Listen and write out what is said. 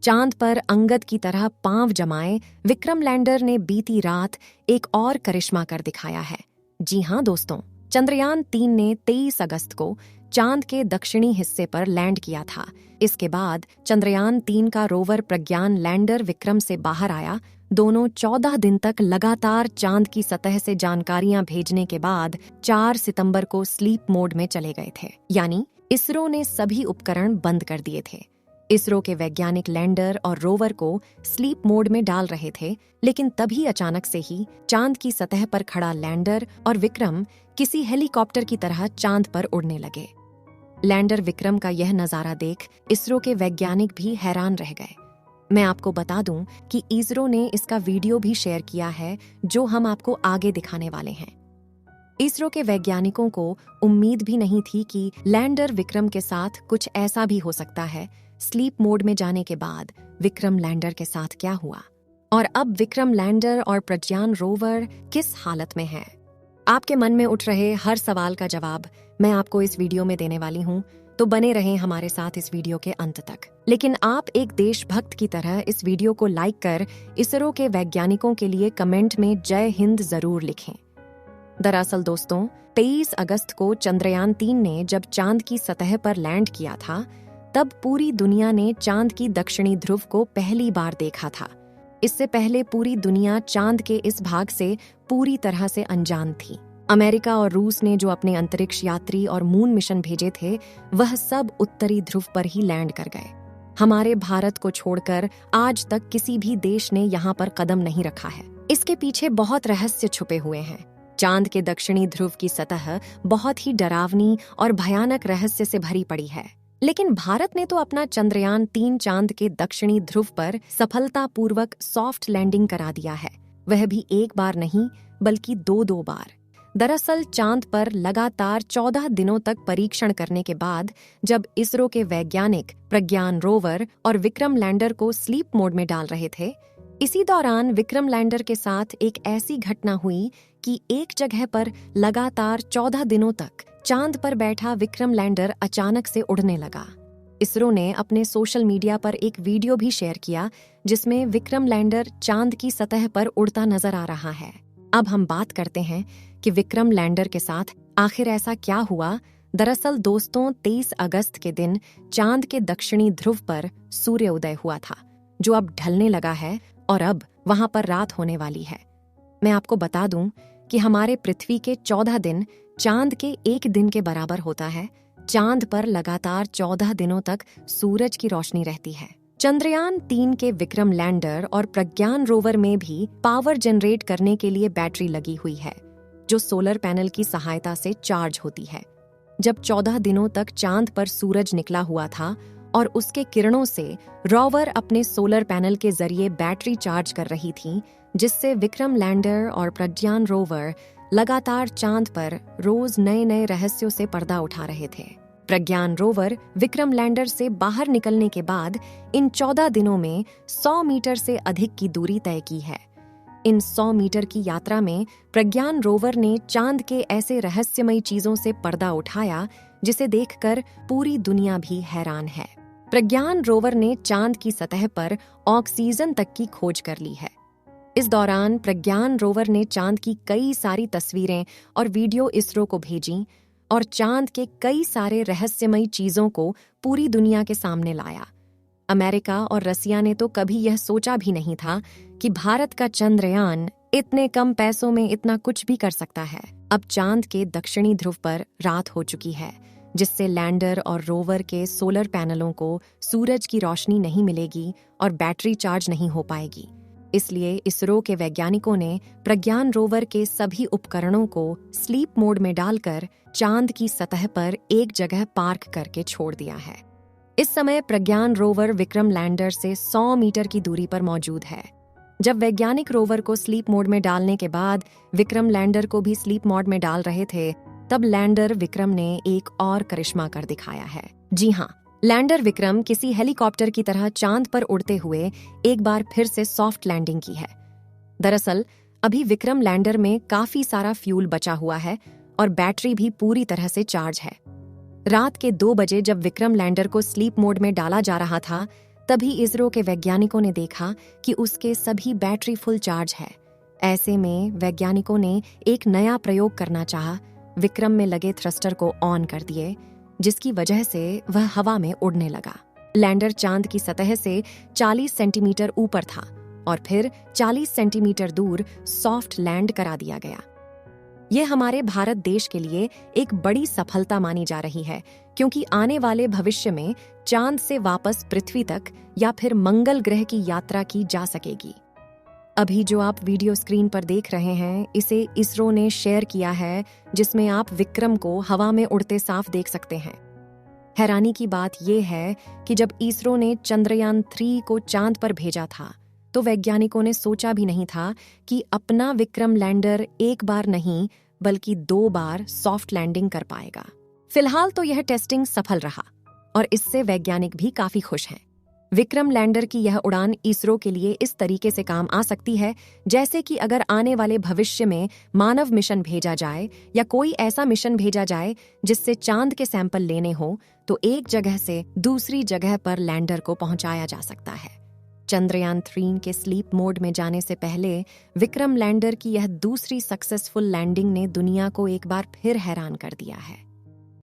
चांद पर अंगद की तरह पांव जमाए विक्रम लैंडर ने बीती रात एक और करिश्मा कर दिखाया है। जी हां दोस्तों, चंद्रयान-3 ने 23 अगस्त को चांद के दक्षिणी हिस्से पर लैंड किया था। इसके बाद चंद्रयान-3 का रोवर प्रज्ञान लैंडर विक्रम से बाहर आया। दोनों 14 दिन तक लगातार चांद की सतह से जानकारियां भेजने के बाद 4 सितंबर को स्लीप मोड में चले गए थे। यानी इसरो ने सभी उपकरण बंद कर दिए थे। इसरो के वैज्ञानिक लैंडर और रोवर को स्लीप मोड में डाल रहे थे, लेकिन तभी अचानक से ही चांद की सतह पर खड़ा लैंडर और विक्रम किसी हेलीकॉप्टर की तरह चांद पर उड़ने लगे। लैंडर विक्रम का यह नजारा देख इसरो के वैज्ञानिक भी हैरान रह गए। मैं आपको बता दूं कि इसरो ने इसका वीडियो भी शेयर किया है, जो हम आपको आगे दिखाने वाले हैं। इसरो के वैज्ञानिकों को उम्मीद भी नहीं थी कि लैंडर विक्रम के साथ कुछ ऐसा भी हो सकता है। स्लीप मोड में जाने के बाद विक्रम लैंडर के साथ क्या हुआ और अब विक्रम लैंडर और प्रज्ञान रोवर किस हालत में है? आपके मन में उठ रहे हर सवाल का जवाब मैं आपको इस वीडियो में देने वाली हूं, तो बने रहें हमारे साथ इस वीडियो के अंत तक। लेकिन आप एक देशभक्त की तरह इस वीडियो को लाइक कर इसरो के वैज्ञानिकों के लिए कमेंट में जय हिंद जरूर लिखें। दरअसल दोस्तों, 23 अगस्त को चंद्रयान-3 ने जब चांद की सतह पर लैंड किया था, तब पूरी दुनिया ने चांद की दक्षिणी ध्रुव को पहली बार देखा था। इससे पहले पूरी दुनिया चांद के इस भाग से पूरी तरह से अनजान थी। अमेरिका और रूस ने जो अपने अंतरिक्ष यात्री और मून मिशन भेजे थे, वह सब उत्तरी ध्रुव पर ही लैंड कर गए। हमारे भारत को छोड़कर आज तक किसी भी देश ने यहाँ पर कदम नहीं रखा है। इसके पीछे बहुत रहस्य छुपे हुए हैं। चांद के दक्षिणी ध्रुव की सतह बहुत ही डरावनी और भयानक रहस्य से भरी पड़ी है। लेकिन भारत ने तो अपना चंद्रयान-3 चांद के दक्षिणी ध्रुव पर सफलतापूर्वक सॉफ्ट लैंडिंग करा दिया है। वह भी एक बार नहीं, बल्कि दो बार। दरअसल चांद पर लगातार 14 दिनों तक परीक्षण करने के बाद जब इसरो के वैज्ञानिक प्रज्ञान रोवर और विक्रम लैंडर को स्लीप मोड में डाल रहे थे, इसी दौरान विक्रम लैंडर के साथ एक ऐसी घटना हुई कि एक जगह पर लगातार 14 दिनों तक चांद पर बैठा विक्रम लैंडर अचानक से उड़ने लगा। इसरो ने अपने सोशल मीडिया पर एक वीडियो भी शेयर किया, जिसमें विक्रम लैंडर चांद की सतह पर उड़ता नजर आ रहा है। अब हम बात करते हैं कि विक्रम लैंडर के साथ आखिर ऐसा क्या हुआ। दरअसल दोस्तों, 23 अगस्त के दिन चांद के दक्षिणी ध्रुव पर सूर्योदय हुआ था, जो अब ढलने लगा है और अब वहां पर रात होने वाली है। मैं आपको बता दूं कि हमारे पृथ्वी के 14 दिन चांद के एक दिन के बराबर होता है। चांद पर लगातार 14 दिनों तक सूरज की रोशनी रहती है। चंद्रयान-3 के विक्रम लैंडर और प्रज्ञान रोवर में भी पावर जनरेट करने के लिए बैटरी लगी हुई है, जो सोलर पैनल की सहायता से चार्ज होती है। जब 14 दिनों तक चांद पर सूरज निकला हुआ था और उसके किरणों से रोवर अपने सोलर पैनल के जरिए बैटरी चार्ज कर रही थी, जिससे विक्रम लैंडर और प्रज्ञान रोवर लगातार चांद पर रोज नए नए रहस्यों से पर्दा उठा रहे थे। प्रज्ञान रोवर विक्रम लैंडर से बाहर निकलने के बाद इन 14 दिनों में 100 मीटर से अधिक की दूरी तय की है। इन 100 मीटर की यात्रा में प्रज्ञान रोवर ने चांद के ऐसे रहस्यमयी चीजों से पर्दा उठाया, जिसे देखकर पूरी दुनिया भी हैरान है। प्रज्ञान रोवर ने चांद की सतह पर ऑक्सीजन तक की खोज कर ली है। इस दौरान प्रज्ञान रोवर ने चांद की कई सारी तस्वीरें और वीडियो इसरो को भेजी और चांद के कई सारे रहस्यमयी चीजों को पूरी दुनिया के सामने लाया। अमेरिका और रसिया ने तो कभी यह सोचा भी नहीं था कि भारत का चंद्रयान इतने कम पैसों में इतना कुछ भी कर सकता है। अब चांद के दक्षिणी ध्रुव पर रात हो चुकी है, जिससे लैंडर और रोवर के सोलर पैनलों को सूरज की रोशनी नहीं मिलेगी और बैटरी चार्ज नहीं हो पाएगी। इसलिए इसरो के वैज्ञानिकों ने प्रज्ञान रोवर के सभी उपकरणों को स्लीप मोड में डालकर चांद की सतह पर एक जगह पार्क करके छोड़ दिया है। इस समय प्रज्ञान रोवर विक्रम लैंडर से 100 मीटर की दूरी पर मौजूद है। जब वैज्ञानिक रोवर को स्लीप मोड में डालने के बाद विक्रम लैंडर को भी स्लीप मोड में डाल रहे थे, तब लैंडर विक्रम ने एक और करिश्मा कर दिखाया है। जी हाँ, लैंडर विक्रम किसी हेलीकॉप्टर की तरह चांद पर उड़ते हुए एक बार फिर से सॉफ्ट लैंडिंग की है। दरअसल अभी विक्रम लैंडर में काफी सारा फ्यूल बचा हुआ है और बैटरी भी पूरी तरह से चार्ज है। रात के 2 बजे जब विक्रम लैंडर को स्लीप मोड में डाला जा रहा था, तभी इसरो के वैज्ञानिकों ने देखा कि उसके सभी बैटरी फुल चार्ज है। ऐसे में वैज्ञानिकों ने एक नया प्रयोग करना चाहा। विक्रम में लगे थ्रस्टर को ऑन कर दिए, जिसकी वजह से वह हवा में उड़ने लगा। लैंडर चांद की सतह से 40 सेंटीमीटर ऊपर था और फिर 40 सेंटीमीटर दूर सॉफ्ट लैंड करा दिया गया। ये हमारे भारत देश के लिए एक बड़ी सफलता मानी जा रही है, क्योंकि आने वाले भविष्य में चांद से वापस पृथ्वी तक या फिर मंगल ग्रह की यात्रा की जा सकेगी। अभी जो आप वीडियो स्क्रीन पर देख रहे हैं, इसे इसरो ने शेयर किया है, जिसमें आप विक्रम को हवा में उड़ते साफ देख सकते हैं। हैरानी की बात यह है कि जब इसरो ने चंद्रयान 3 को चांद पर भेजा था, तो वैज्ञानिकों ने सोचा भी नहीं था कि अपना विक्रम लैंडर एक बार नहीं बल्कि 2 बार सॉफ्ट लैंडिंग कर पाएगा। फिलहाल तो यह टेस्टिंग सफल रहा और इससे वैज्ञानिक भी काफी खुश हैं। विक्रम लैंडर की यह उड़ान इसरो के लिए इस तरीके से काम आ सकती है, जैसे कि अगर आने वाले भविष्य में मानव मिशन भेजा जाए या कोई ऐसा मिशन भेजा जाए जिससे चांद के सैंपल लेने हो, तो एक जगह से दूसरी जगह पर लैंडर को पहुंचाया जा सकता है। चंद्रयान 3 के स्लीप मोड में जाने से पहले विक्रम लैंडर की यह दूसरी सक्सेसफुल लैंडिंग ने दुनिया को एक बार फिर हैरान कर दिया है।